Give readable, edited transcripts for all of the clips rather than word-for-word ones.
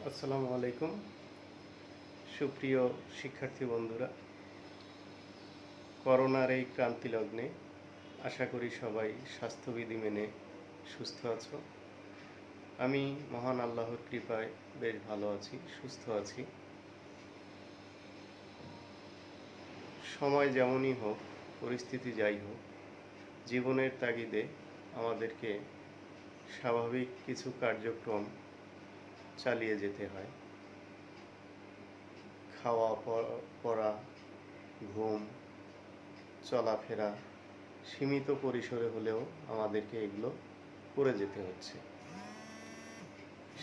আসসালামু আলাইকুম। সুপ্রিয় শিক্ষার্থী বন্ধুরা, করোনার এই ক্রান্তি লগ্নে আশা করি সবাই স্বাস্থ্যবিধি মেনে সুস্থ আছো। আমি মহান আল্লাহর কৃপায় বেশ ভালো আছি, সুস্থ আছি। সময় যেমনই হোক, পরিস্থিতি যাই হোক, জীবনের তাগিদে আমাদেরকে স্বাভাবিক কিছু কার্যক্রম চালিয়ে যেতে হয়। খাওয়া, পড়া, ঘুম, চলাফেরা সীমিত পরিসরে হলেও আমাদেরকে এগুলো করে যেতে হচ্ছে।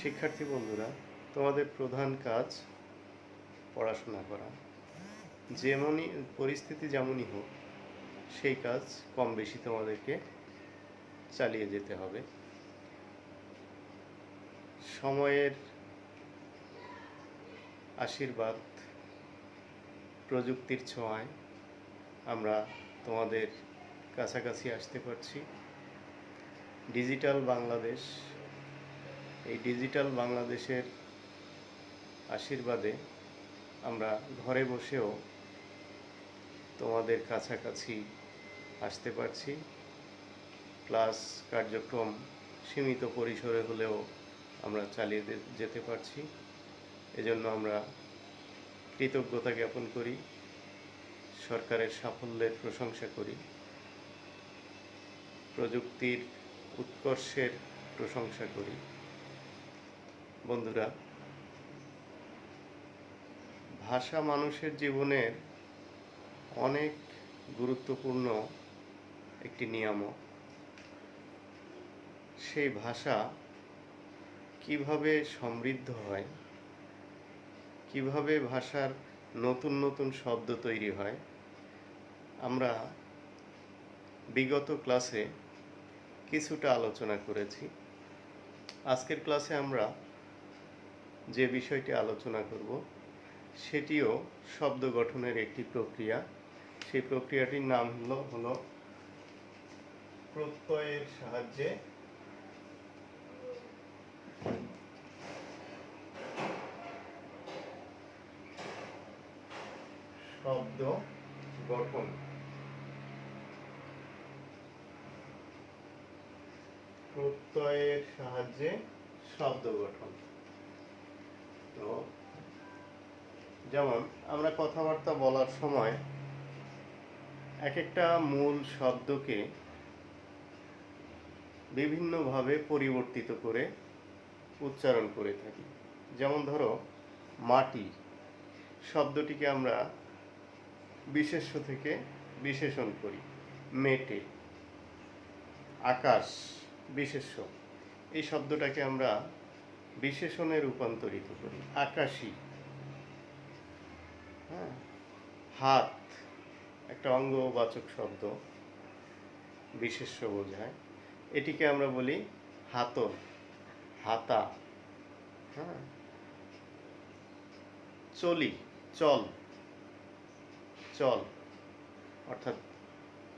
শিক্ষার্থী বন্ধুরা, তোমাদের প্রধান কাজ পড়াশোনা করা। যেমনই পরিস্থিতি যেমনই হোক, সেই কাজ কম বেশি তোমাদেরকে চালিয়ে যেতে হবে। সময়ের আশীর্বাদ, প্রযুক্তির ছোঁয়ায় আমরা তোমাদের কাছাকাছি আসতে পারছি। ডিজিটাল বাংলাদেশ, এই ডিজিটাল বাংলাদেশের আশীর্বাদে আমরা ঘরে বসেও তোমাদের কাছাকাছি আসতে পারছি। ক্লাস কার্যক্রম সীমিত পরিসরে হলেও আমরা চালিয়ে যেতে পারছি। এজন্য আমরা কৃতজ্ঞতা জ্ঞাপন করি, সরকারের সাফল্যের প্রশংসা করি, প্রযুক্তির উৎকর্ষের প্রশংসা করি। বন্ধুরা, ভাষা মানুষের জীবনের অনেক গুরুত্বপূর্ণ একটি নিয়ামক। সেই ভাষা কিভাবে সমৃদ্ধ হয়, কিভাবে ভাষার নতুন নতুন শব্দ তৈরি হয়, আমরা বিগত ক্লাসে কিছুটা আলোচনা করেছি। আজকের ক্লাসে আমরা যে বিষয়টি আলোচনা করব সেটিও শব্দ গঠনের একটি প্রক্রিয়া। সেই প্রক্রিয়াটির নাম হলো প্রত্যয়ের সাহায্যে শব্দ গঠন। প্রত্যয়ের সাহায্যে শব্দ গঠন। তো যেমন আমরা কথাবার্তা বলার সময় এক একটা মূল শব্দকে বিভিন্নভাবে পরিবর্তিত করে উচ্চারণ করে থাকি। যেমন ধরো, মাটি শব্দটিকে আমরা বিশেষ্য থেকে বিশেষণ করি, মেটে। আকাশ বিশেষ্য, এই শব্দটাকে আমরা বিশেষণে রূপান্তরিত করি, আকাশী। হাত একটা অঙ্গবাচক শব্দ, বিশেষ্য বোঝায়, এটিকে আমরা বলি হাতল, হাতা। চলি, চল, চল অর্থাৎ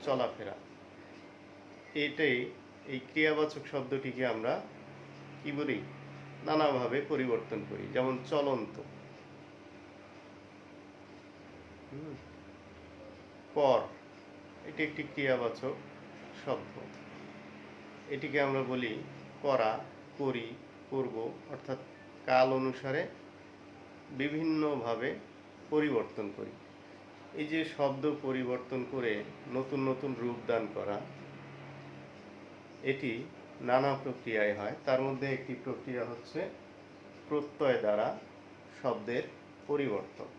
চলাফেরা। এটাই, এই ক্রিয়াবাচক শব্দটিকে আমরা কি বলি, নানাভাবে পরিবর্তন করি। যেমন চলন্ত, কর, এটি একটি ক্রিয়াবাচক শব্দ, এটিকে আমরা বলি করা, করি, করব, অর্থাৎ কাল অনুসারে বিভিন্নভাবে পরিবর্তন করি। এই যে শব্দ পরিবর্তন করে নতুন নতুন রূপ দান করা, এটি নানা প্রক্রিয়ায় হয়। তার মধ্যে একটি প্রক্রিয়া হচ্ছে প্রত্যয় দ্বারা শব্দের পরিবর্তন।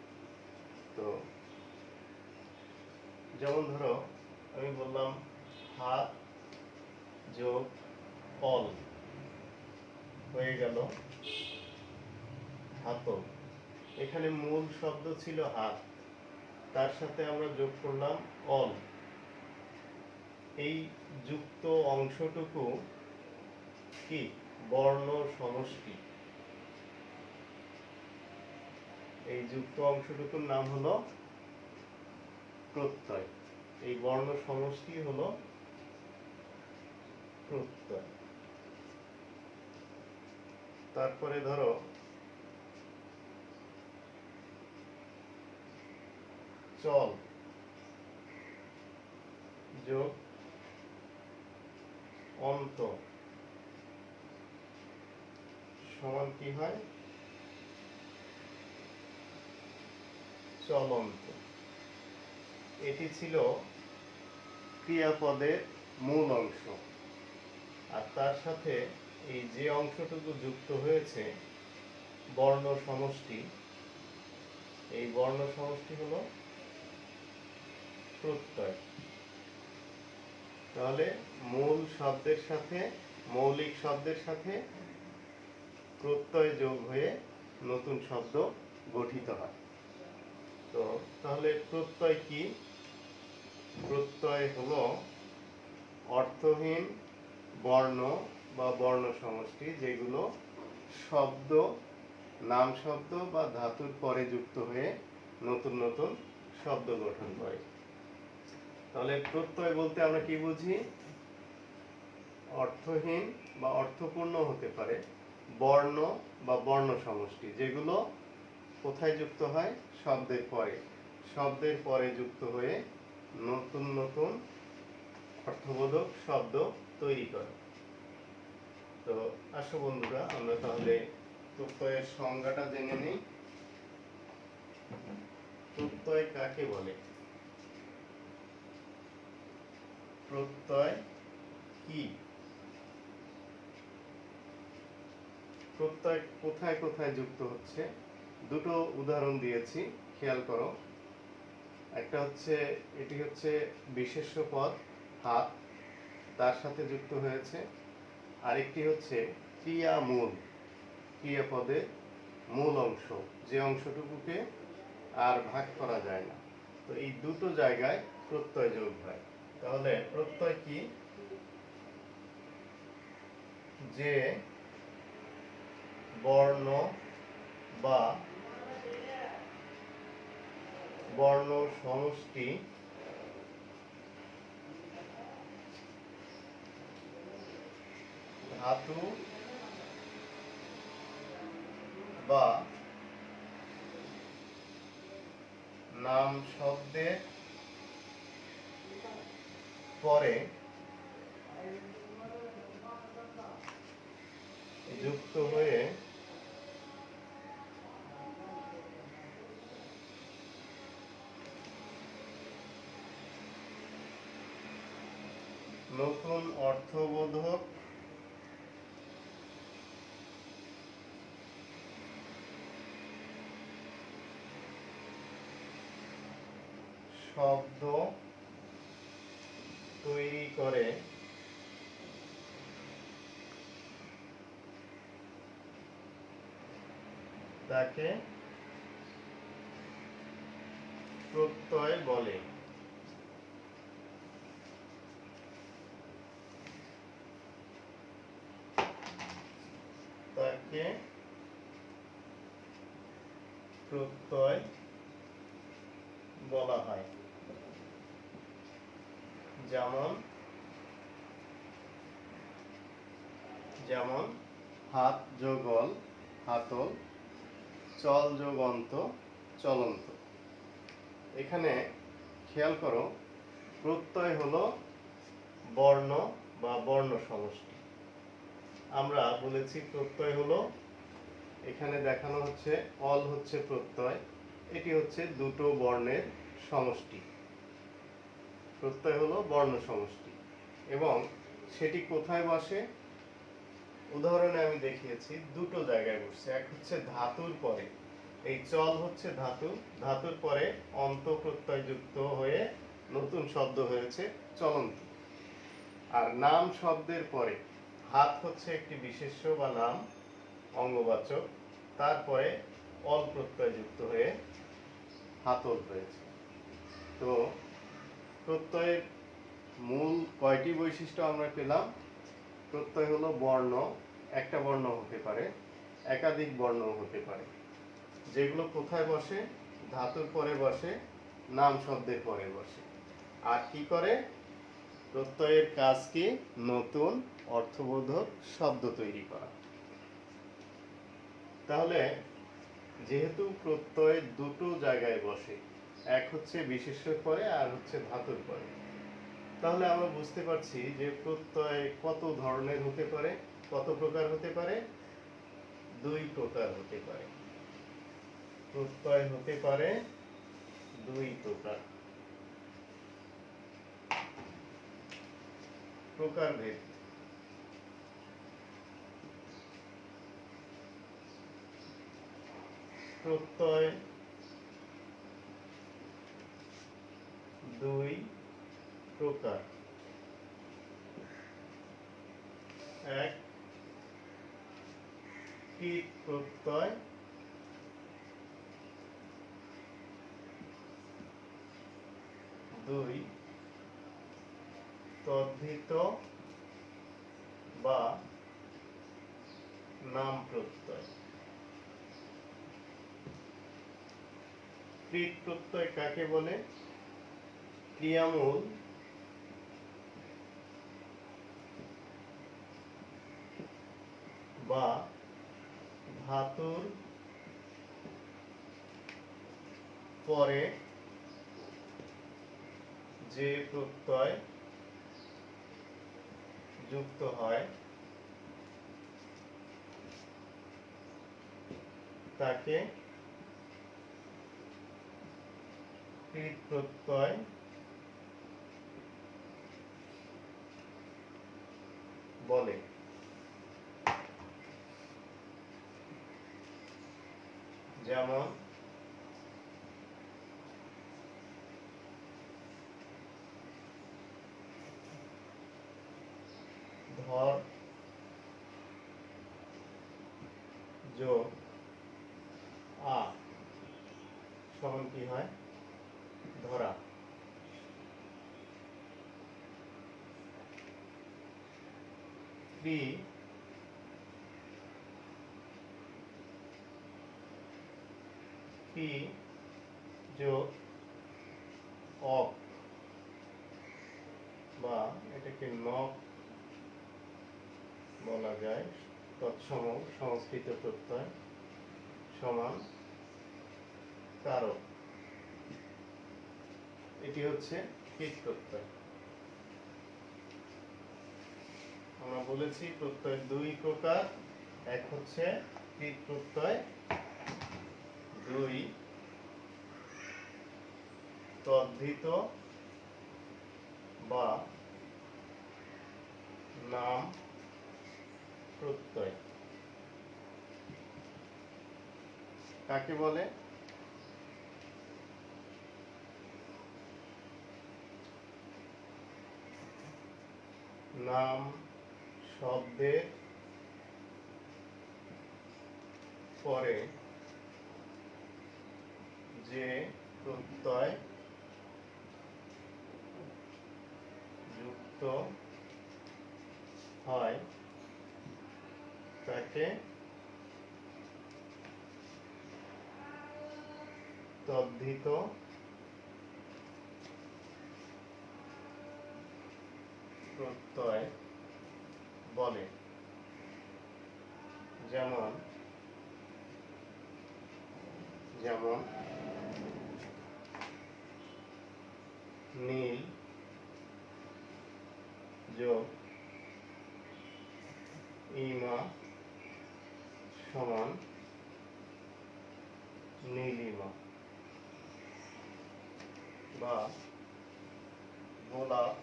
তো যেমন ধরো, আমি বললাম হাত যোগ অল হয়ে গেল হাতল। এখানে মূল শব্দ ছিল হাত, তার সাথে আমরা যোগ করলাম অল। এই যুক্ত অংশটুকু কি, বর্ণ সমষ্টি। এই যুক্ত অংশটুকুর নাম হলো প্রত্যয়। এই বর্ণ সমষ্টি হলো প্রত্যয়। তারপরে ধরো, চল যোগ অন্ত সমান কি হয়? চলন্ত। এটি ছিল ক্রিয়াপদের মূল অংশ। আর তার সাথে এই যে অংশটুকু যুক্ত হয়েছে বর্ণ সমষ্টি, এই বর্ণ সমষ্টি হলো প্রত্যয়। তাহলে মূল শব্দের সাথে, মৌলিক শব্দের সাথে প্রত্যয় যোগ হয়ে নতুন শব্দ গঠিত হয়। তো তাহলে প্রত্যয় কি? প্রত্যয় হলো অর্থহীন বর্ণ বা বর্ণ সমষ্টি, যেগুলো শব্দ, নাম শব্দ বা ধাতুর পরে যুক্ত হয়ে নতুন নতুন শব্দ গঠন করে। তাহলে প্রত্যয় বলতে আমরা কি বুঝি? অর্থহীন বা অর্থপূর্ণ হতে পারে বর্ণ বা বর্ণ সমষ্টি, যেগুলো কোথায় যুক্ত হয়? শব্দের পরে। শব্দের পরে যুক্ত হয়ে নতুন নতুন অর্থবোধক শব্দ তৈরি করে। তো আসো বন্ধুরা, আমরা তাহলে প্রত্যয়ের সংজ্ঞাটা জেনে নিই। প্রত্যয় কাকে বলে? প্রত্যয় কি? প্রত্যয় কোথায় কোথায় যুক্ত হচ্ছে? দুটো উদাহরণ দিয়েছি, খেয়াল করো। একটা হচ্ছে, এটি হচ্ছে বিশেষ্য পদ হাত, তার সাথে যুক্ত হয়েছে। আরেকটি হচ্ছে ক্রিয়ামূল, ক্রিয়াপদের মূল অংশ, যে অংশটুকুকে আর ভাগ করা যায় না। তো এই দুটো জায়গায় প্রত্যয় যোগ হয়। তাহলে প্রত্যয় কি? যে বর্ণ বা বর্ণ সমষ্টি ধাতু বা নাম শব্দের পরে যুক্ত হয়ে নতুন অর্থবোধক শব্দ তৈরি করে তাকে প্রত্যয় বলে। তাকে প্রত্যয় বলা হয়। যেমন যেমন হাত যোগ অল হাতল, চল যোগ অন্ত চলন্ত। এখানে খেয়াল করো, প্রত্যয় হলো বর্ণ বা বর্ণ সমষ্টি। আমরা বলেছি প্রত্যয় হলো, এখানে দেখানো হচ্ছে অল হচ্ছে প্রত্যয়, এটি হচ্ছে দুটো বর্ণের সমষ্টি। প্রত্যয় হলো বর্ণ সমষ্টি এবং সেটি কোথায় বসে? উদাহরণে আমি দেখিয়েছি দুটো জায়গায় বসছে। এক হচ্ছে ধাতুর পরে, এই চল হচ্ছে ধাতু, ধাতুর পরে অন্ত প্রত্যয় যুক্ত হয়ে নতুন শব্দ হয়েছে চলন্ত। আর নাম শব্দের পরে হাত হচ্ছে একটি বিশেষ্য বা নাম অঙ্গবাচক, তারপরে অল প্রত্যয় যুক্ত হয়ে হাতল হয়েছে। তো প্রত্যয়ের মূল কয়টি বৈশিষ্ট্য আমরা পেলাম? প্রত্যয় হলো বর্ণ, একটা বর্ণ হতে পারে, একাধিক বর্ণ হতে পারে, যেগুলো কোথায় বসে? ধাতুর পরে বসে, নাম শব্দের পরে বসে। আর কি করে? প্রত্যয়ের কাজ কি? নতুন অর্থবোধক শব্দ তৈরি করা। তাহলে যেহেতু প্রত্যয় দুটো জায়গায় বসে, এক হচ্ছে বিশেষ্যর পরে আর হচ্ছে ধাতুর পরে। তাহলে আমরা বুঝতে পারছি যে প্রত্যয় কত ধরনের হতে পারে, কত প্রকার হতে পারে। 2 প্রকার হতে পারে। প্রত্যয় হতে পারে 2 প্রকার। প্রকারভেদ। প্রত্যয় 2 প্রকার। এক, কৃৎ প্রত্যয়। 2, তদ্ধিত বা নাম প্রত্যয়। কৃৎ প্রত্যয় কাকে বলে? ক্রিয়ামূল বা ধাতুর পরে যে প্রত্যয় যুক্ত হয় তাকে কৃৎ প্রত্যয় বলে। যেমন ধর যোগ আ সমান কি হয়? ধরা। ক্রি যোগ অক বা এটাকে নক বলা যায়, তৎসম সংস্কৃত প্রত্যয় সমান কারক। এটি হচ্ছে কৃৎ প্রত্যয়। আমরা বলেছি প্রত্যয় 2 প্রকার। এক হচ্ছে কৃৎ প্রত্যয়। 2, তদ্ধিত বা নাম প্রত্যয়। কাকে বলে? নাম শব্দের পরে যে প্রত্যয় যুক্ত হয় তাকে তদ্ধিত প্রত্যয় বলে। যেমন নীল যোগ ইমা সমান নীলিমা, বা গোলাপ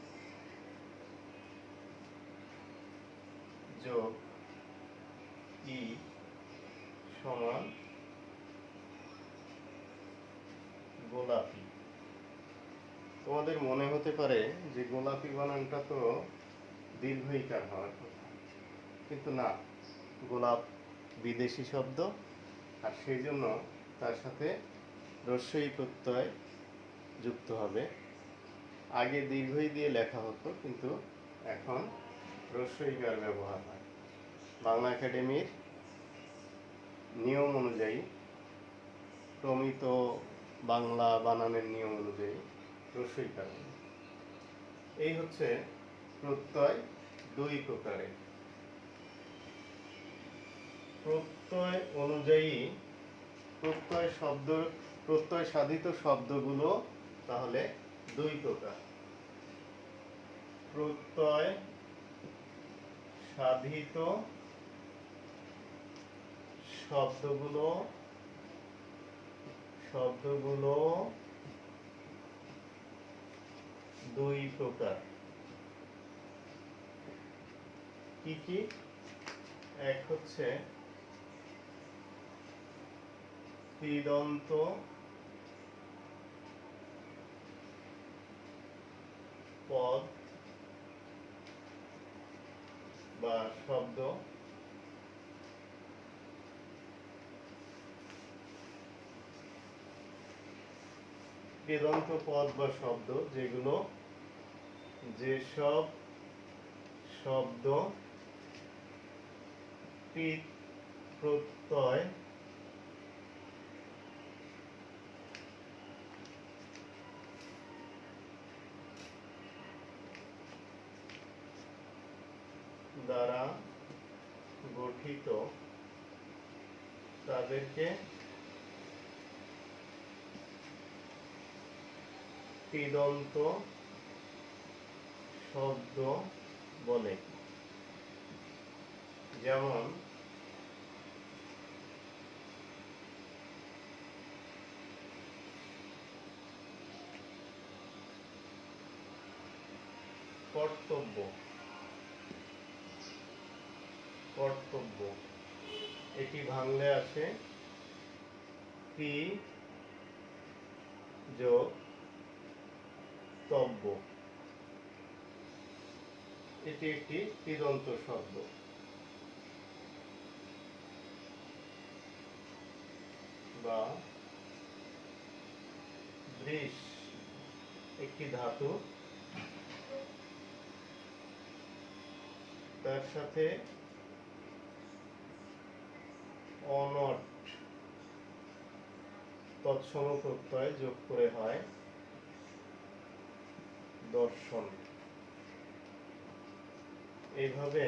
যোগ ই সমান গোলাপি। তোমাদের মনে হতে পারে যে গোলাপি বানানটা তো দীর্ঘ ইকার হওয়ার কথা, কিন্তু না, গোলাপ বিদেশি শব্দ, আর সেই জন্য তার সাথে রস্বই প্রত্যয় যুক্ত হবে। আগে দীর্ঘই দিয়ে লেখা হতো, কিন্তু এখন রস্বইকার ব্যবহার হয়। বাংলা একাডেমির নিয়ম অনুযায়ী, প্রমিত বাংলা বানানের নিয়ম অনুযায়ী রস্বইকার। এই হচ্ছে প্রত্যয় 2 প্রকারের। প্রত্যয় অনুযায়ী প্রত্যয় শব্দ প্রত্যয় সাধিত শব্দগুলো তাহলে দুই প্রকার। প্রত্যয় সাধিত শব্দগুলো দুই প্রকার। কি কি? এক হচ্ছে কৃদন্ত পদ বা শব্দ, কৃদন্ত পদ বা শব্দ যেসব শব্দ কৃত প্রত্যয় দ্বারা গঠিত তাদেরকে কৃদন্ত শব্দ বলে। যেমন কর্তব্য, এটি ভাঙলে আসে কি যোগ তব্য, এটি একটি কৃদন্ত শব্দ। বা বৃষ একটি ধাতু, তার সাথে অনট তৎসম প্রত্যয় যোগ করে হয় দর্শন। এইভাবে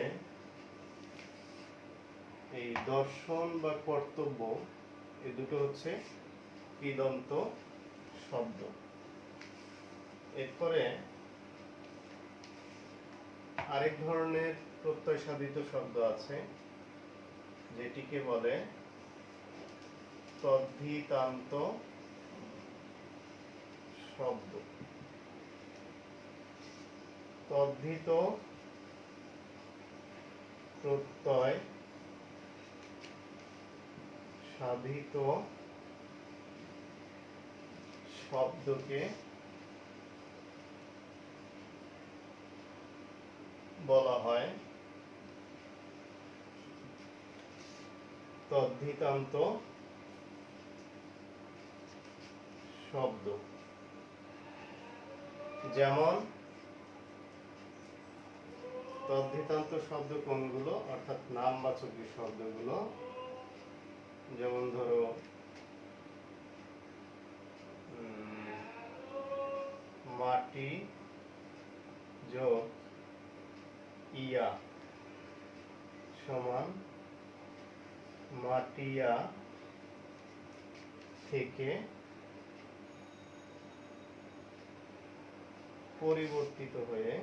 এই দর্শন বা কর্তব্য এই দুটো হচ্ছে কৃদন্ত শব্দ। এরপরে আরেক ধরনের প্রত্যয় সাধিত শব্দ আছে যেটিকে বলে তদ্ধিতান্ত শব্দ। তদ্ধিত প্রত্যয় সাধিত শব্দকে বলা হয় তদ্ধিতান্ত শব্দ। যেমন তদ্ধিতান্ত শব্দ কোনগুলো? অর্থাৎ নামবাচক শব্দগুলো। যেমন ধরো মাটি যোগ ইয়া সমান মাটিয়া থেকে পরিবর্তিত হয়ে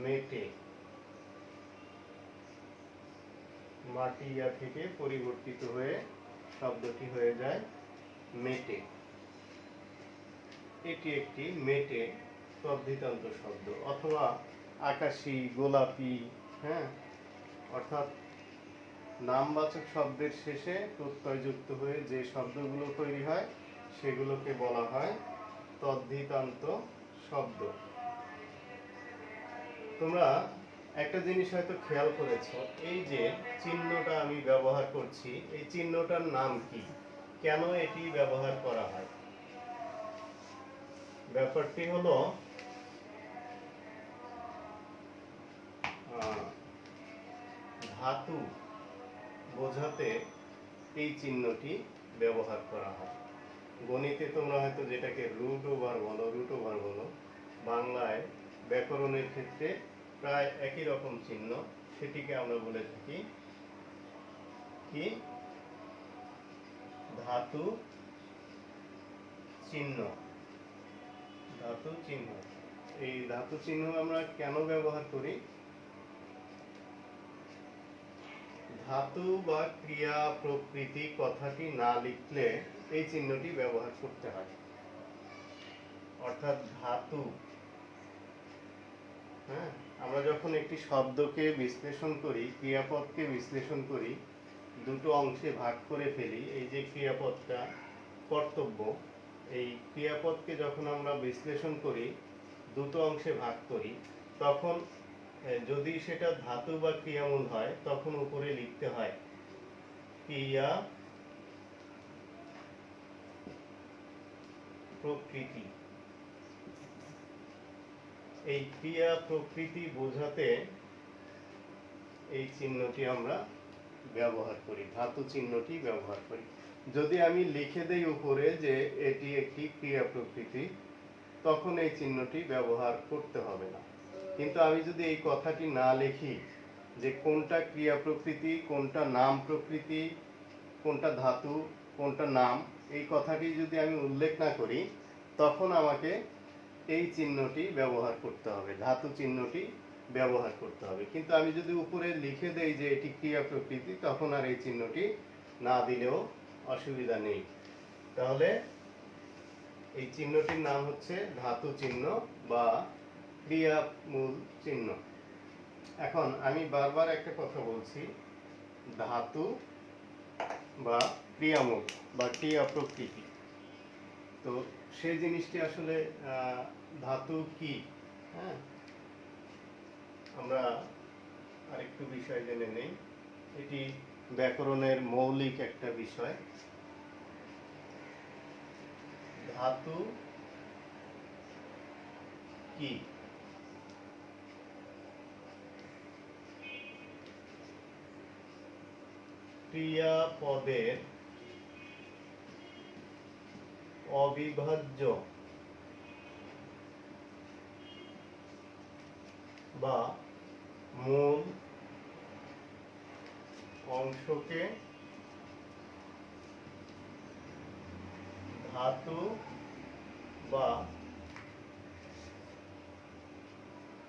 মেটে। মাটিয়া থেকে পরিবর্তিত হয়ে শব্দটি হয়ে যায় মেটে। এটি একটি মেটে তদ্ধিতান্ত শব্দ। অথবা আকাশী, গোলাপি, হ্যাঁ, অর্থাৎ নামবাচক শব্দের শেষে প্রত্যয়যুক্ত হয়ে যে শব্দগুলো তৈরি হয় সেগুলোকে বলা হয় তদ্ধিতান্ত শব্দ। তোমরা একটা জিনিস হয়তো খেয়াল করেছো, এই যে চিহ্নটা আমি ব্যবহার করছি, এই চিহ্নটার নাম কি, কেন এটি ব্যবহার করা হয়? ব্যাপারটি হলো ধাতু বোঝাতে এই চিহ্নটি ব্যবহার করা হয়। গণিতে তোমরা হয়তো যেটাকে রুট ওভার বলো, বাংলায় ব্যাকরণের ক্ষেত্রে প্রায় একই রকম চিহ্ন, সেটিকে আমরা বলে থাকি কি? ধাতু চিহ্ন। ধাতু চিহ্ন। এই ধাতু চিহ্ন আমরা কেন ব্যবহার করি? ধাতু বা ক্রিয়া প্রকৃতি কথাটি না লিখলে এই চিহ্নটি ব্যবহার করতে হয়। অর্থাৎ ধাতু, হ্যাঁ, আমরা যখন একটি শব্দকে বিশ্লেষণ করি, ক্রিয়াপদকে বিশ্লেষণ করি, দুটো অংশে ভাগ করে ফেলি। এই যে ক্রিয়াপদটা কর্তব্য, এই ক্রিয়াপদকে যখন আমরা বিশ্লেষণ করি, দুটো অংশে ভাগ করি, তখন যদি সেটা ধাতু বা ক্রিয়ামূল হয়, তখন উপরে লিখতে হয় ক্রিয়া প্রকৃতি। এই ক্রিয়া প্রকৃতি বোঝাতে এই চিহ্নটি আমরা ব্যবহার করি, ধাতু চিহ্নটি ব্যবহার করি। যদি আমি লিখে দেই উপরে যে এটি একটি ক্রিয়া প্রকৃতি, তখন এই চিহ্নটি ব্যবহার করতে হবে না। কিন্তু আমি যদি এই কথাটি না লিখি যে কোনটা ক্রিয়া প্রকৃতি, কোনটা নাম প্রকৃতি, কোনটা ধাতু, কোনটা নাম, এই কথাটি যদি আমি উল্লেখ না করি, তখন আমাকে এই চিহ্নটি ব্যবহার করতে হবে, ধাতু চিহ্নটি ব্যবহার করতে হবে। কিন্তু আমি যদি উপরে লিখে দেই যে এটি ক্রিয়া প্রকৃতি, তখন আর এই চিহ্নটি না দিলেও অসুবিধা নেই। তাহলে এই চিহ্নটির নাম হচ্ছে ধাতু চিহ্ন বা ক্রিয়ামূল চিহ্ন। এখন আমি বারবার একটা কথা বলছি, ধাতু বা ক্রিয়ামূল বা ক্রিয়া প্রকৃতি। তো সেই জিনিসটি আসলে ধাতু কি, হ্যাঁ, আমরা আরেকটু বিষয় জেনে নেই। এটি ব্যাকরণের মৌলিক একটা বিষয়। ধাতু কি? ক্রিয়াপদের অবিভাজ্য বা মূল অংশকে ধাতু বা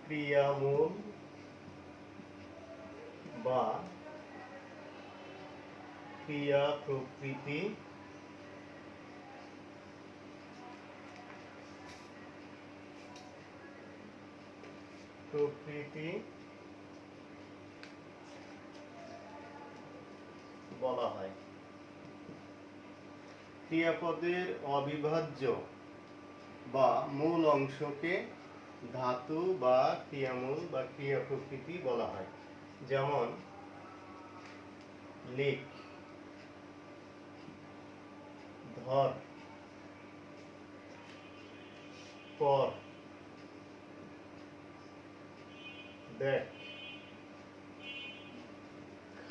ক্রিয়ামূল বা ক্রিয়া প্রকৃতি বলা হয়। ক্রিয়াপদের অবিভাজ্য বা মূল অংশকে ধাতু বা ক্রিয়ামূল বা ক্রিয়া প্রকৃতি বলা হয়। যেমন লিখ, ধর, কর, দেখ,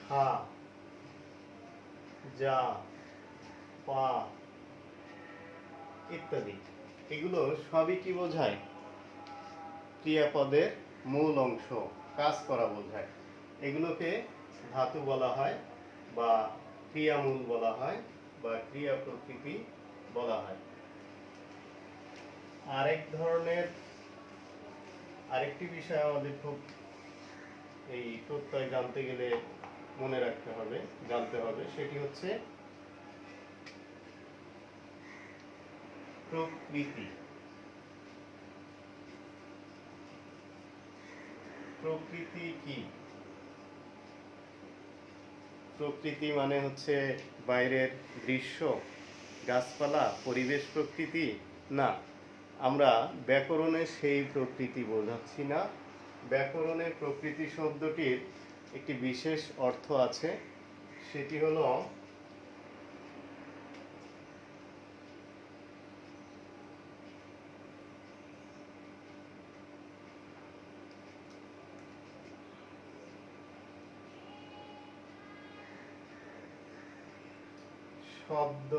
খা, যা, পা ইত্যাদি। এগুলো সবই কি বোঝায়? ক্রিয়াপদের মূল অংশ, কাজ করা বোঝায়। এগুলোকে ধাতু বলা হয় বা ক্রিয়ামূল বলা হয় বা ক্রিয়া প্রকৃতি বলা হয়। আরেকটি বিষয় আমাদের খুব এই প্রত্যয় জানতে গেলে মনে রাখতে হবে, জানতে হবে, সেটি হচ্ছে প্রকৃতি। প্রকৃতি কি? প্রকৃতি মানে হচ্ছে বাইরের দৃশ্য, গাছপালা, পরিবেশ প্রকৃতি না। আমরা ব্যাকরণে সেই প্রকৃতি বোঝাচ্ছি না। ব্যাকরণে প্রকৃতি শব্দটির একটি বিশেষ অর্থ আছে, সেটি হলো শব্দ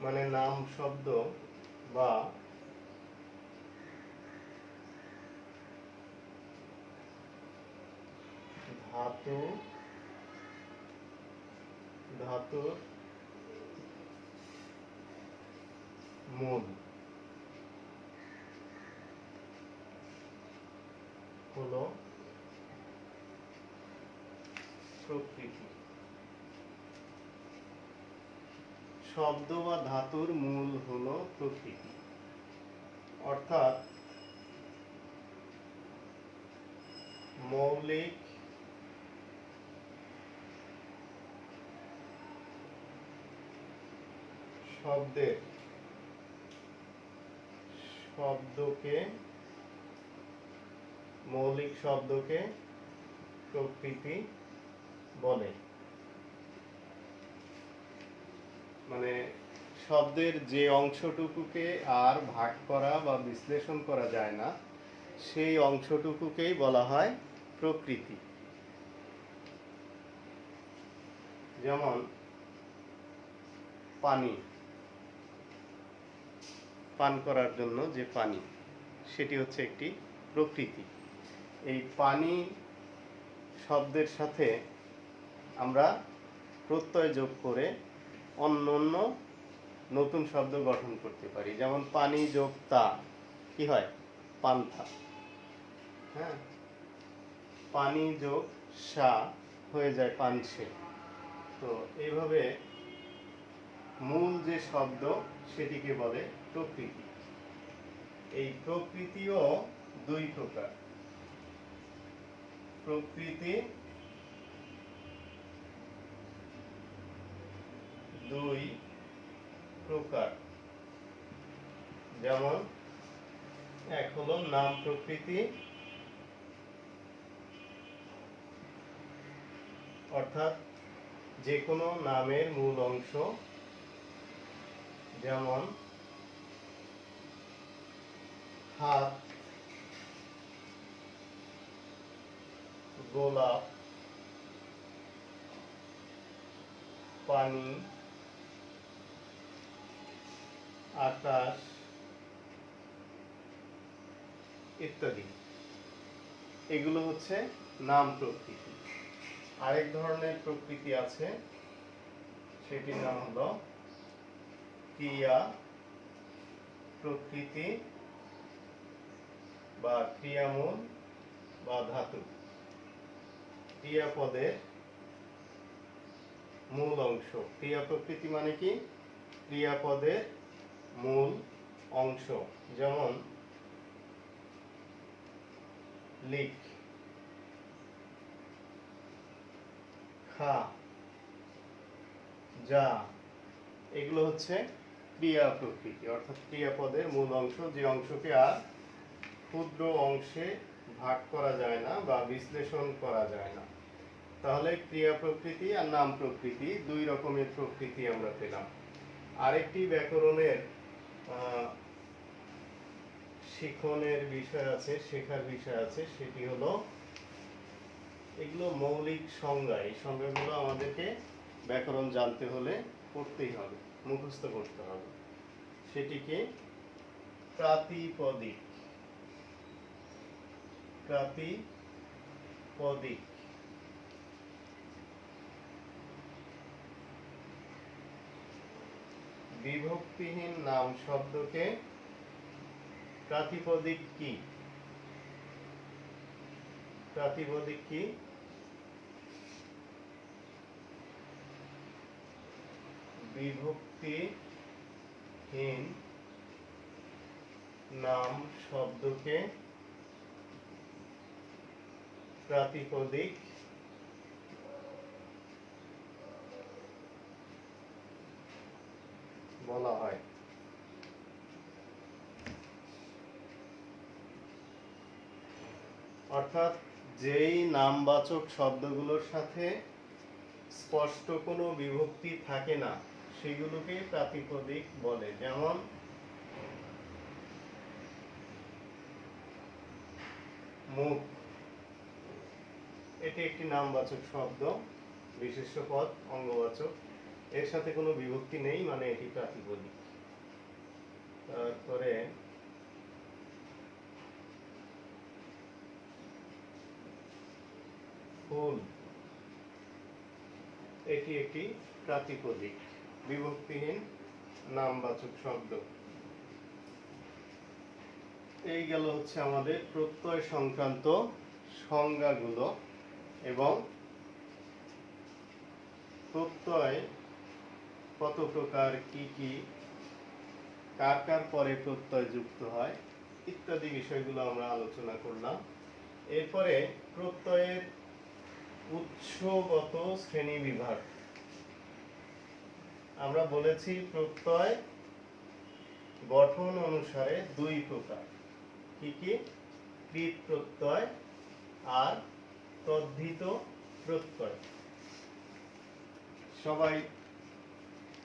মানে নাম শব্দ বা ধাতু ধাতুর মূল হলো প্রকৃতি। শব্দ বা ধাতুর মূল হলো প্রকৃতি, অর্থাৎ মৌলিক শব্দের মৌলিক শব্দকে প্রকৃতি বলে। মানে শব্দের যে অংশটুকুকে আর ভাগ করা বা বিশ্লেষণ করা যায় না, সেই অংশটুকুকেই বলা হয় প্রকৃতি। যেমন পানি, পান করার জন্য যে পানি, সেটি হচ্ছে একটি প্রকৃতি। এই পানি শব্দের সাথে আমরা প্রত্যয় যোগ করে অন্য অন্য নতুন শব্দ গঠন করতে পারি। যেমন পানি যোগ তা কি হয়? পান্থা। হ্যাঁ, পানি যোগ সা হয়ে যায় পানসে। তো এইভাবে মূল যে শব্দ সেটিকে বলে প্রকৃতি। এই প্রকৃতিও দুই প্রকার। প্রকৃতি দুই প্রকার। যেমন এক হলো নাম প্রকৃতি, অর্থাৎ যে কোনো নামের মূল অংশ, যেমন হাত, গোলাপ, পানি, আকাশ ইত্যাদি। এগুলো হচ্ছে নাম প্রকৃতি। আরেক ধরনের প্রকৃতি আছে, সেটির নাম হলো ক্রিয়া প্রকৃতি বা ক্রিয়ামূল বা ধাতু। ক্রিয়াপদের মূল অংশ। ক্রিয়া প্রকৃতি মানে কি? ক্রিয়াপদের মূল অংশ। যেমন লিখ, খা, যা, এগুলো হচ্ছে ক্রিয়া প্রকৃতি, অর্থাৎ ক্রিয়াপদের মূল অংশ, যে অংশকে আর ক্ষুদ্র অংশে ভাগ করা যায় না বা বিশ্লেষণ করা যায় না। তাহলে ক্রিয়া প্রকৃতি আর নাম প্রকৃতি, দুই রকমের প্রকৃতি আমরা পেলাম। আরেকটি ব্যাকরণের শিখনের বিষয় আছে, শেখার বিষয় আছে, সেটি হলো এগুলো মৌলিক সংজ্ঞা। এই সংজ্ঞাগুলো আমাদেরকে ব্যাকরণ জানতে হলে পড়তেই হবে, মুখস্থ করতে হবে। সেটিকে প্রাতিপদিক, প্রাতিপদিক, বিভক্তিহীন নাম শব্দকে প্রাতিপদিক কি? প্রাতিপদিক কি? বিভক্তিহীন নাম শব্দকে প্রাতিপদিক বলা হয়। অর্থাৎ যেই নামবাচক শব্দগুলোর সাথে স্পষ্ট কোনো বিভক্তি থাকে না, সেগুলোকে প্রাতিপদিক বলে। যেমন মুখ, এটি একটি নামবাচক শব্দ, বিশেষ্য পদ, অঙ্গবাচক। এর সাথে কোনো বিভক্তি নেই, মানে এটি প্রাতিপদিক। তারপরে ফুল, এটি একটি প্রাতিপদিক, বিভক্তিহীন নামবাচক শব্দ। এই গেল হচ্ছে আমাদের প্রত্যয় সংক্রান্ত সংজ্ঞাগুলো, এবং প্রত্যয় কত প্রকার, কি কি, কার কার পরে প্রত্যয় যুক্ত হয় ইত্যাদি বিষয়গুলো আমরা আলোচনা করলাম। এরপরে প্রত্যয়ের উৎসগত শ্রেণী বিভাগ। আমরা বলেছি প্রত্যয় গঠন অনুসারে দুই প্রকার, কি কি? কৃৎ প্রত্যয় আর তদ্ধিত প্রত্যয়। সবাই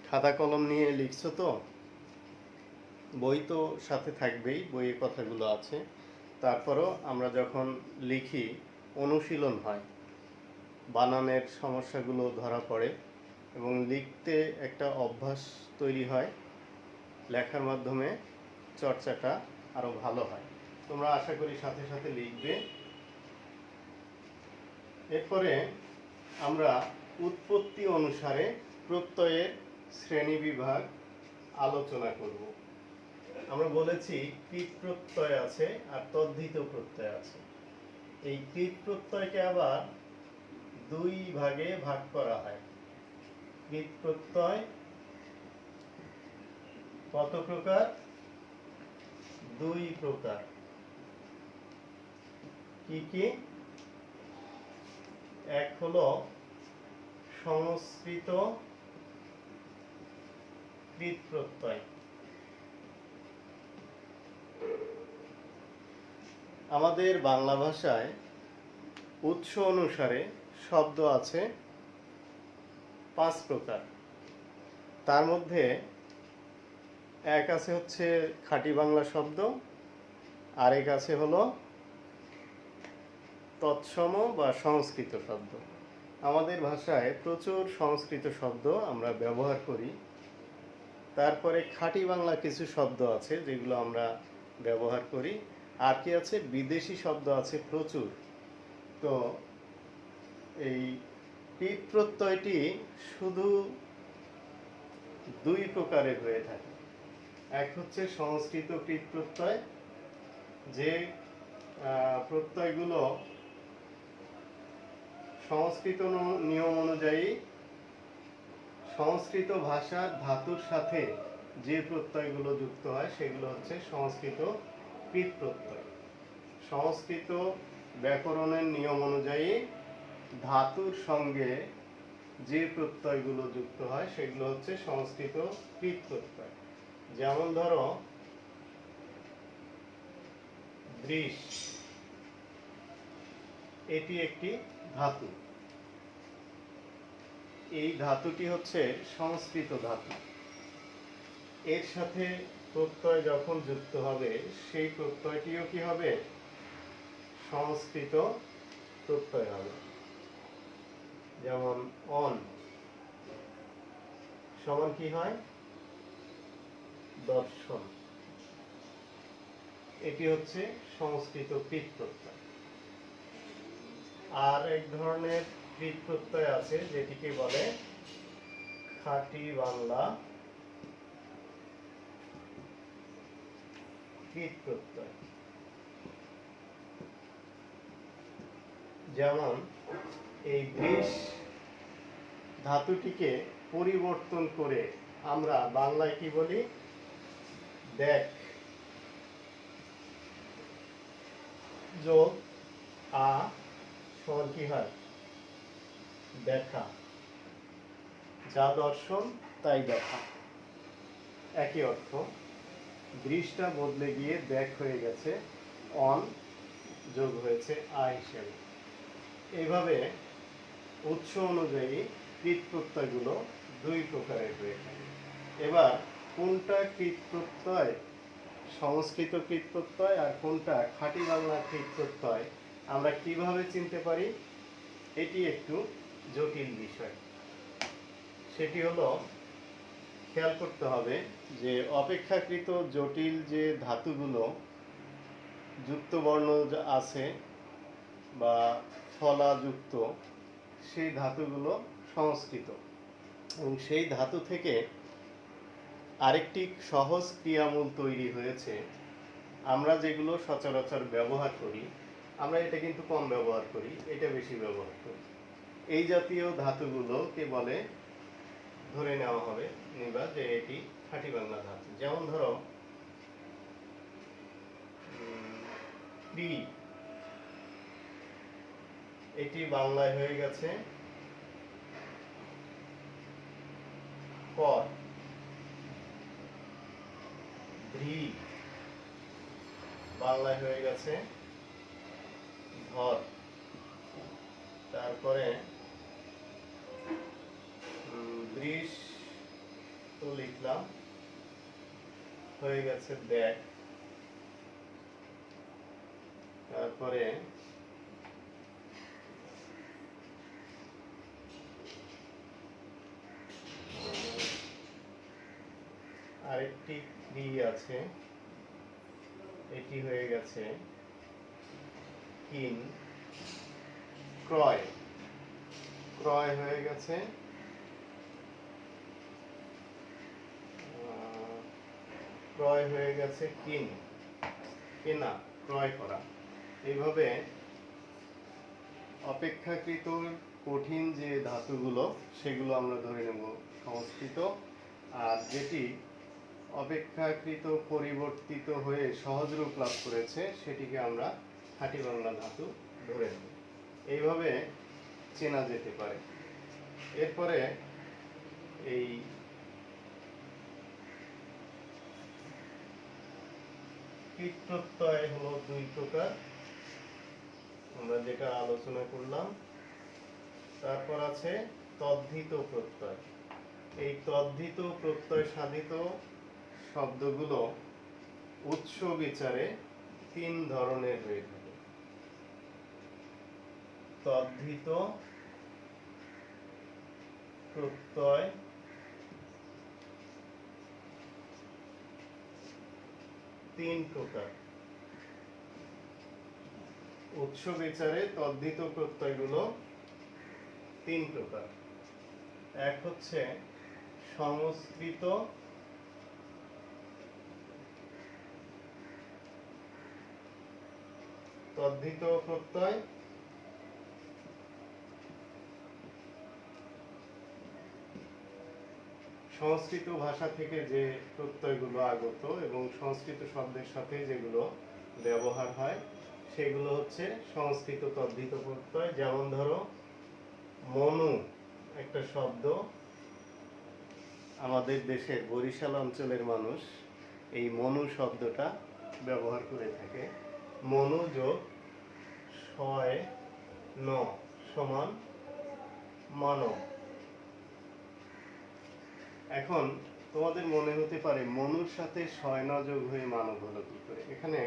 খাতা কলম নিয়ে লিখছো তো? বই তো সাথে থাকবেই, বইয়ে কথাগুলো আছে। তারপরও আমরা যখন লিখি অনুশীলন হয়, বানানের সমস্যাগুলো ধরা পড়ে এবং লিখতে একটা অভ্যাস তৈরি হয়, লেখার মাধ্যমে চর্চাটা আরো ভালো হয়। তোমরা আশা করি সাথে সাথে লিখবে। এরপরে আমরা উৎপত্তি অনুসারে প্রত্যয়ের শ্রেণীবিভাগ আলোচনা করব। আমরা বলেছি কৃৎ প্রত্যয় আছে আর তদ্ধিত প্রত্যয় আছে। এই কৃৎ প্রত্যয়কে আবার দুই ভাগে ভাগ করা হয়। কৃৎ প্রত্যয় কত প্রকার? দুই প্রকার। কি কি? এক হলো সংস্কৃত কৃৎ প্রত্যয়। আমাদের বাংলা ভাষায় উৎস অনুসারে শব্দ আছে 5 প্রকার। তার মধ্যে এক আছে হচ্ছে খাঁটি বাংলা শব্দ, আরেক আছে হলো তৎসম বা সংস্কৃত শব্দ। আমাদের ভাষায় প্রচুর সংস্কৃত শব্দ আমরা ব্যবহার করি। তারপরে খাঁটি বাংলা কিছু শব্দ আছে যেগুলো আমরা ব্যবহার করি, আর কি আছে? বিদেশি শব্দ আছে প্রচুর। তো এই কৃৎ প্রত্যয়টি শুধু দুই প্রকারের হয়ে থাকে। এক হচ্ছে সংস্কৃত কৃৎ প্রত্যয়, যে প্রত্যয়গুলো সংস্কৃত নিয়ম অনুযায়ী সংস্কৃত ভাষার ধাতুর সাথে যে প্রত্যয়গুলো যুক্ত হয় সেগুলো হচ্ছে সংস্কৃত কৃৎ প্রত্যয়। সংস্কৃত ব্যাকরণের নিয়ম অনুযায়ী ধাতুর সঙ্গে যে প্রত্যয়গুলো যুক্ত হয় সেগুলো হচ্ছে সংস্কৃত কৃৎ প্রত্যয়। যেমন ধরো দৃশ, এটি একটি ধাতু। এই ধাতুটি হচ্ছে সংস্কৃত ধাতু। এর সাথে প্রত্যয় যখন যুক্ত হবে সেই প্রত্যয়টিও কি হবে? সংস্কৃত প্রত্যয় হবে। যেমন অন সমান কি হয়? দর্শন। এটি হচ্ছে সংস্কৃত কৃৎ প্রত্যয়। আর এক ধরনের কৃৎ প্রত্যয় আছে যেটিকে বলে খাঁটি বাংলা কৃৎ প্রত্যয়। যেমন এই দৃশ ধাতুটিকে পরিবর্তন করে আমরা বাংলায় কি বলি? দেখ, যোগ আ সমান কি হয়? দেখা। যা দর্শন তাই দেখা, একই অর্থ। দৃষ্টা বদলে গিয়ে দেখ হয়ে গেছে, অন যোগ হয়েছে আ হিসেবে। এইভাবে উৎস অনুযায়ী কৃৎ প্রত্যয়গুলো দুই প্রকারের হয়ে থাকে। এবার কোনটা কৃৎ প্রত্যয়, সংস্কৃত কৃৎ প্রত্যয়, আর কোনটা খাঁটি বাংলা কৃৎ প্রত্যয় আমরা কিভাবে চিনতে পারি? এটি একটু জটিল বিষয়। সেটি হলো, খেয়াল করতে হবে যে অপেক্ষাকৃত জটিল যে ধাতুগুলো যুক্ত বর্ণ আছে বা ফলাযুক্ত, সেই ধাতুগুলো সংস্কৃত, এবং সেই ধাতু থেকে আরেকটি সহজ ক্রিয়ামূল তৈরি হয়েছে। আমরা যেগুলো সচরাচর ব্যবহার করি, আমরা এটা কিন্তু কম ব্যবহার করি, এটা বেশি ব্যবহার করি। এই জাতীয় ধাতুগুলোকে বলে, ধরে নেওয়া হবে নিবা যে এটি খাঁটি বাংলা ধাতু। যেমন ধরো ক্রি, এটি বাংলায় হয়ে গেছে কর। ধৃ, বাংলায় হয়ে গেছে ধর। তারপরে দৃশ তো লিখলাম, হয়ে গেছে দেখ। তারপরে আরেকটি ক্রি আছে, এটি হয়ে গেছে কিন। ক্রয়, ক্রয় হয়ে গেছে ক্রয় হয়ে গেছে কিন, কেনা, ক্রয় করা। এইভাবে অপেক্ষাকৃত কঠিন যে ধাতুগুলো সেগুলো আমরা ধরে নেব সংস্কৃত, আর যেটি অপেক্ষাকৃত পরিবর্তিত হয়ে সহজ রূপ লাভ করেছে সেটিকে আমরা খাঁটি বাংলা ধাতু ধরে নেব। এইভাবে চেনা যেতে পারে। এরপরে এই কৃৎ প্রত্যয় হলো দুই প্রকার, আমরা যেটা আলোচনা করলাম। তারপর আছে তদ্ধিত প্রত্যয়। এই তদ্ধিত প্রত্যয় সাধিত শব্দগুলো উৎস বিচারে তিন ধরনের হয়ে থাকে। তদ্ধিত প্রত্যয় তিন প্রকার। উৎস বিচারে তদ্ধিত প্রত্যয়গুলো তিন প্রকার। এক হচ্ছে সংস্কৃত তদ্ধিত প্রত্যয়, সংস্কৃত ভাষা থেকে যে প্রত্যয়গুলো আগত এবং সংস্কৃত শব্দের সাথে যেগুলো ব্যবহার হয় সেগুলো হচ্ছে সংস্কৃত তদ্ধিত প্রত্যয়। যেমন ধরো মনু একটা শব্দ, আমাদের দেশের বরিশাল অঞ্চলের মানুষ এই মনু শব্দটা ব্যবহার করে থাকে। মনু যোগ শয় ন সমান মানব। এখন তোমাদের মনে হতে পারে মনুর সাথে শয় ন যোগ হয়ে মানব হলো কি করে? এখানে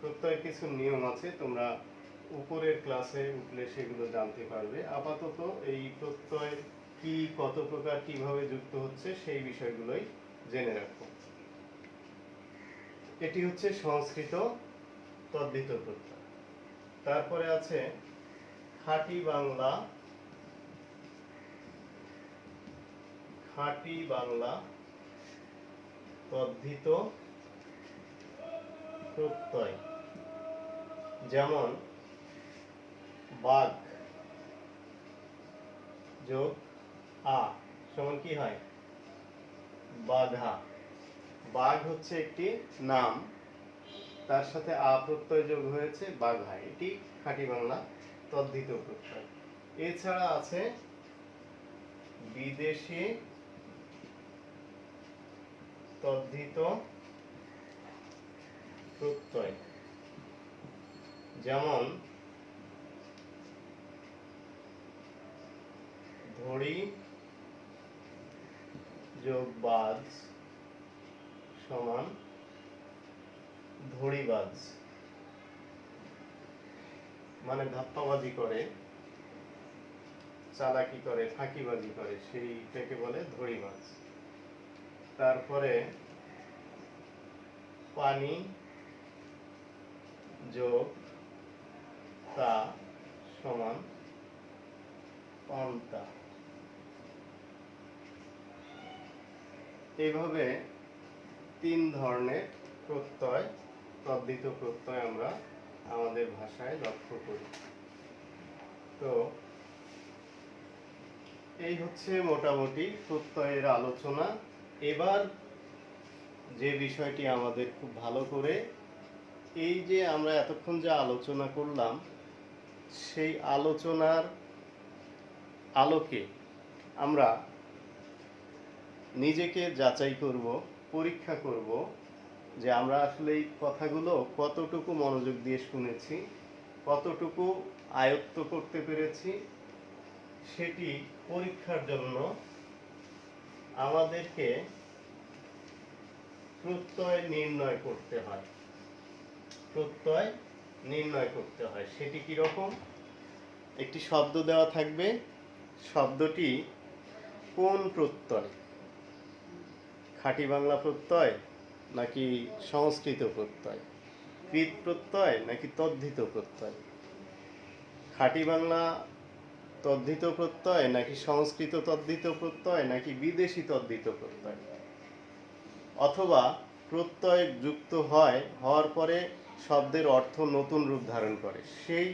প্রত্যয়ের কিছু নিয়ম আছে, তোমরা উপরের ক্লাসে উঠলে সেগুলো জানতে পারবে। আপাতত এই প্রত্যয় কি, কত প্রকার, কিভাবে যুক্ত হচ্ছে সেই বিষয়গুলোই জেনে রাখো। এটি হচ্ছে সংস্কৃত তদ্ধিত প্রত্যয়। তারপরে আছে খাঁটি বাংলা, খাঁটি বাংলা তদ্ধিত প্রত্যয়। যেমন বাঘ যোগ আ সমান কি হয়? বাঘা। বাঘ হচ্ছে একটি নাম, তার সাথে আ প্রত্যয় যোগ হয়েছে বাঘা, এটি খাঁটি বাংলা তদ্ধিত প্রত্যয়। এছাড়া আছে বিদেশি তদ্ধিত প্রত্যয়। যেমন ধরি যোগ বাজ সমান ধরিবাজ, মানে ধাপ্পাবাজি করে, চালাকি করে, ফাঁকিবাজি করে, সেইটাকে বলে ধড়িবাজ। তারপরে পানি যোগ তা সমান পান্তা। এইভাবে 3 ধরনের প্রত্যয়, তদ্ধিত প্রত্যয় আমরা আমাদের ভাষায় লক্ষ্য করি। তো এই হচ্ছে মোটামুটি প্রত্যয়ের আলোচনা। এবার যে বিষয়টি আমাদের খুব ভালো করে, এই যে আমরা এতক্ষণ যে আলোচনা করলাম, সেই আলোচনার আলোকে আমরা নিজেকে যাচাই করব, পরীক্ষা করব যে আমরা আসলে এই কথাগুলো কতটুকু মনোযোগ দিয়ে শুনেছি, কতটুকু আয়ত্ত করতে পেরেছি। সেটি পরীক্ষার জন্য আমাদেরকে প্রত্যয় নির্ণয় করতে হয়। প্রত্যয় নির্ণয় করতে হয়। সেটি কি রকম? একটি শব্দ দেওয়া থাকবে, শব্দটি কোন প্রত্যয়, খাঁটি বাংলা প্রত্যয় নাকি সংস্কৃত প্রত্যয়, কৃত প্রত্যয় নাকি তদ্ধিত প্রত্যয়, খাঁটি বাংলা তদ্ধিত প্রত্যয় নাকি সংস্কৃত তদ্ধিত প্রত্যয় নাকি বিদেশি তদ্ধিত প্রত্যয়, অথবা প্রত্যয় যুক্ত হওয়ার পরে শব্দের অর্থ নতুন রূপ ধারণ করে, সেই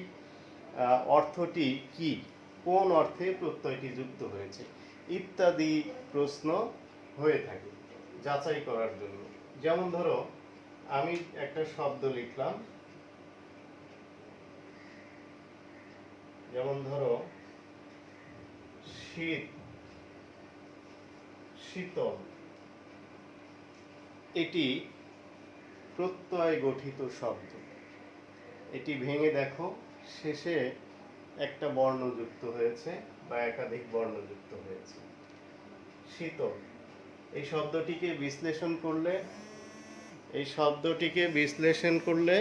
অর্থটি কি, কোন অর্থে প্রত্যয়টি যুক্ত হয়েছে, ইত্যাদি প্রশ্ন হয়ে থাকে যাচাই করার জন্য। যেমন ধরো, আমি একটা শব্দ লিখলাম, যেমন ধরো শীত, শীতল। এটি প্রত্যয় গঠিত শব্দ। এটি ভেঙে দেখো, শেষে একটা বর্ণ যুক্ত হয়েছে বা একাধিক বর্ণ যুক্ত হয়েছে। শীতল, এই শব্দটিকে বিশ্লেষণ করলে